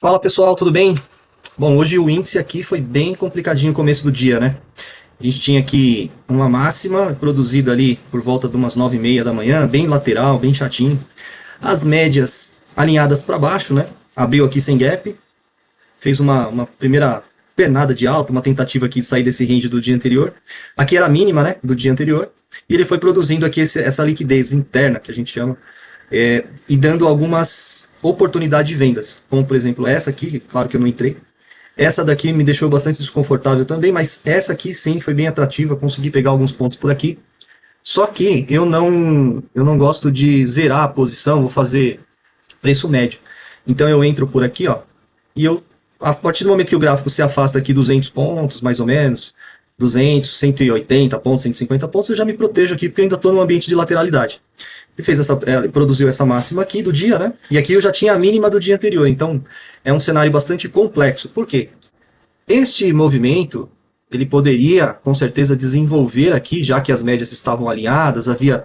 Fala pessoal, tudo bem? Bom, hoje o índice aqui foi bem complicadinho no começo do dia, né? A gente tinha aqui uma máxima produzida ali por volta de umas 9h30 da manhã, bem lateral, bem chatinho. As médias alinhadas para baixo, né? Abriu aqui sem gap, fez uma primeira pernada de alta, uma tentativa aqui de sair desse range do dia anterior. Aqui era a mínima, né, do dia anterior. E ele foi produzindo aqui essa liquidez interna, que a gente chama, e dando algumas oportunidades de vendas. Como, por exemplo, essa aqui, claro que eu não entrei. Essa daqui me deixou bastante desconfortável também, mas essa aqui sim foi bem atrativa, consegui pegar alguns pontos por aqui. Só que eu não gosto de zerar a posição, vou fazer preço médio. Então eu entro por aqui, ó, e a partir do momento que o gráfico se afasta aqui 200 pontos, mais ou menos, 200, 180 pontos, 150 pontos, eu já me protejo aqui, porque eu ainda estou num ambiente de lateralidade. Ele produziu essa máxima aqui do dia, né? E aqui eu já tinha a mínima do dia anterior, então é um cenário bastante complexo. Por quê? Este movimento, ele poderia, com certeza, desenvolver aqui, já que as médias estavam alinhadas, havia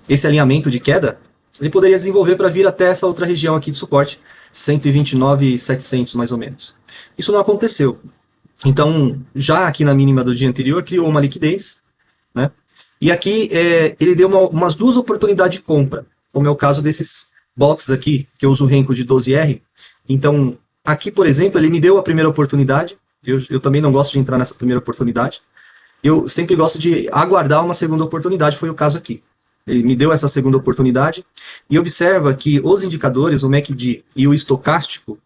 esse alinhamento de queda, ele poderia desenvolver para vir até essa outra região aqui de suporte, 129.700 mais ou menos. Isso não aconteceu. Então, já aqui na mínima do dia anterior, criou uma liquidez, né? E aqui ele deu umas duas oportunidades de compra, como é o caso desses boxes aqui, que eu uso o Renko de 12R. Então, aqui, por exemplo, ele me deu a primeira oportunidade. Eu também não gosto de entrar nessa primeira oportunidade. Eu sempre gosto de aguardar uma segunda oportunidade, foi o caso aqui. Ele me deu essa segunda oportunidade. E observa que os indicadores, o MACD e o estocástico,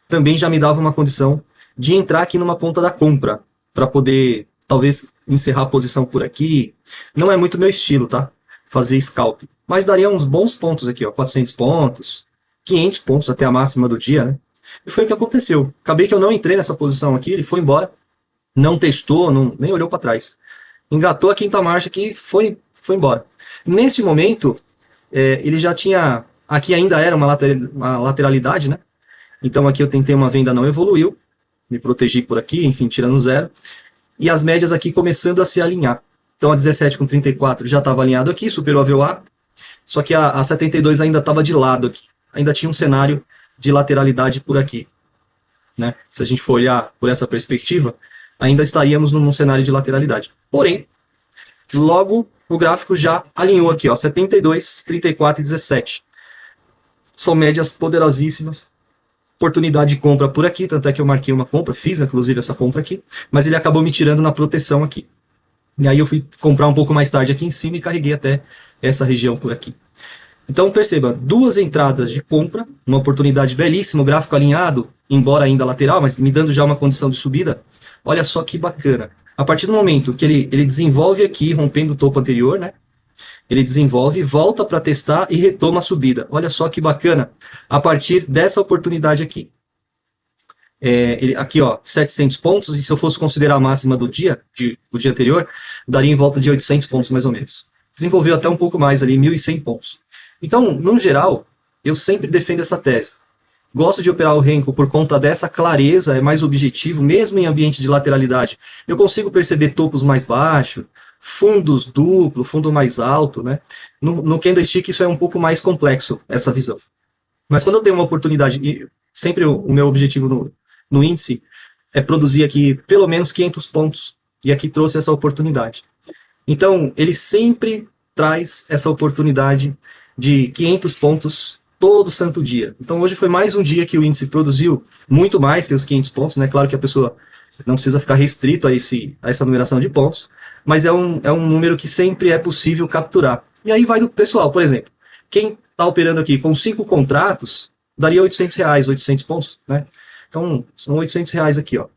também já me davam uma condição de entrar aqui numa ponta da compra, para poder, talvez, encerrar a posição por aqui. Não é muito meu estilo, tá? Fazer scalp. Mas daria uns bons pontos aqui, ó, 400 pontos, 500 pontos até a máxima do dia, né? E foi o que aconteceu. Acabei que eu não entrei nessa posição aqui, ele foi embora, não testou, nem olhou para trás. Engatou a quinta marcha aqui e foi embora. Nesse momento, ele já tinha... Aqui ainda era uma lateralidade, né? Então aqui eu tentei uma venda, não evoluiu. Me protegi por aqui, enfim, tirando zero. E as médias aqui começando a se alinhar. Então a 17,34 já estava alinhado aqui, superou a VWAP. Só que a 72 ainda estava de lado aqui. Ainda tinha um cenário de lateralidade por aqui, né? Se a gente for olhar por essa perspectiva, ainda estaríamos num cenário de lateralidade. Porém, logo o gráfico já alinhou aqui, ó, 72, 34 e 17. São médias poderosíssimas. Oportunidade de compra por aqui, tanto é que eu marquei uma compra, fiz inclusive essa compra aqui, mas ele acabou me tirando na proteção aqui. E aí eu fui comprar um pouco mais tarde aqui em cima e carreguei até essa região por aqui. Então perceba, duas entradas de compra, uma oportunidade belíssima, o gráfico alinhado, embora ainda lateral, mas me dando já uma condição de subida. Olha só que bacana. A partir do momento que ele desenvolve aqui, rompendo o topo anterior, né? Ele desenvolve, volta para testar e retoma a subida. Olha só que bacana. A partir dessa oportunidade aqui. Aqui, ó, 700 pontos, e se eu fosse considerar a máxima do dia anterior, daria em volta de 800 pontos mais ou menos. Desenvolveu até um pouco mais ali, 1.100 pontos. Então, no geral, eu sempre defendo essa tese. Gosto de operar o Renko por conta dessa clareza, é mais objetivo, mesmo em ambiente de lateralidade. Eu consigo perceber topos mais baixos, fundos duplo, fundo mais alto, né? No candlestick isso é um pouco mais complexo, essa visão. Mas quando eu tenho uma oportunidade, e sempre o meu objetivo no índice é produzir aqui pelo menos 500 pontos, e aqui trouxe essa oportunidade. Então, ele sempre traz essa oportunidade de 500 pontos todo santo dia. Então, hoje foi mais um dia que o índice produziu muito mais que os 500 pontos, né? Claro que a pessoa não precisa ficar restrito a essa numeração de pontos, mas é um número que sempre é possível capturar. E aí vai do pessoal, por exemplo, quem está operando aqui com 5 contratos, daria R$800, 800 pontos, né? Então, são R$800 aqui, ó.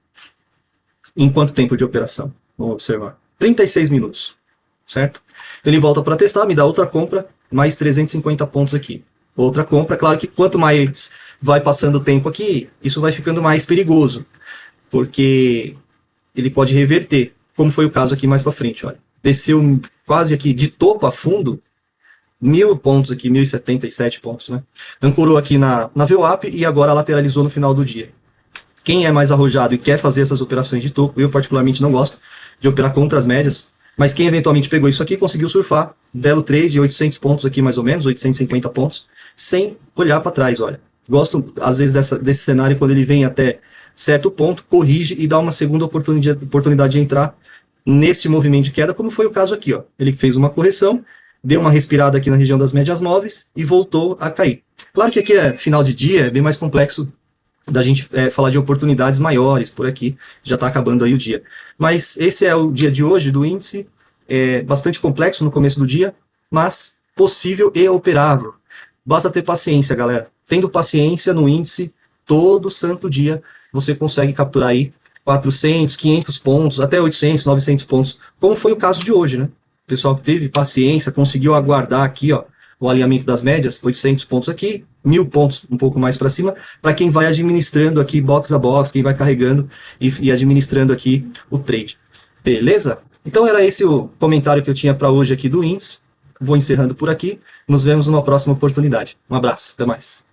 Em quanto tempo de operação? Vamos observar. 36 minutos, certo? Ele volta para testar, me dá outra compra, mais 350 pontos aqui. Outra compra, claro que quanto mais vai passando o tempo aqui, isso vai ficando mais perigoso, porque ele pode reverter, como foi o caso aqui mais para frente, olha. Desceu quase aqui de topo a fundo, 1.000 pontos aqui, 1.077 pontos, né? Ancorou aqui na VWAP e agora lateralizou no final do dia. Quem é mais arrojado e quer fazer essas operações de topo, eu particularmente não gosto de operar contra as médias, mas quem eventualmente pegou isso aqui conseguiu surfar, belo trade, 800 pontos aqui mais ou menos, 850 pontos, sem olhar para trás, olha. Gosto, às vezes, desse cenário quando ele vem até certo ponto, corrige e dá uma segunda oportunidade de entrar neste movimento de queda, como foi o caso aqui, ó. Ele fez uma correção, deu uma respirada aqui na região das médias móveis e voltou a cair. Claro que aqui é final de dia, é bem mais complexo da gente falar de oportunidades maiores por aqui, já está acabando aí o dia. Mas esse é o dia de hoje do índice, bastante complexo no começo do dia, mas possível e operável. Basta ter paciência, galera. Tendo paciência no índice, todo santo dia você consegue capturar aí 400, 500 pontos, até 800, 900 pontos, como foi o caso de hoje, né? O pessoal que teve paciência, conseguiu aguardar aqui, ó, o alinhamento das médias, 800 pontos aqui, 1000 pontos um pouco mais para cima, para quem vai administrando aqui box a box, quem vai carregando e administrando aqui o trade. Beleza? Então era esse o comentário que eu tinha para hoje aqui do índice. Vou encerrando por aqui. Nos vemos numa próxima oportunidade. Um abraço, até mais.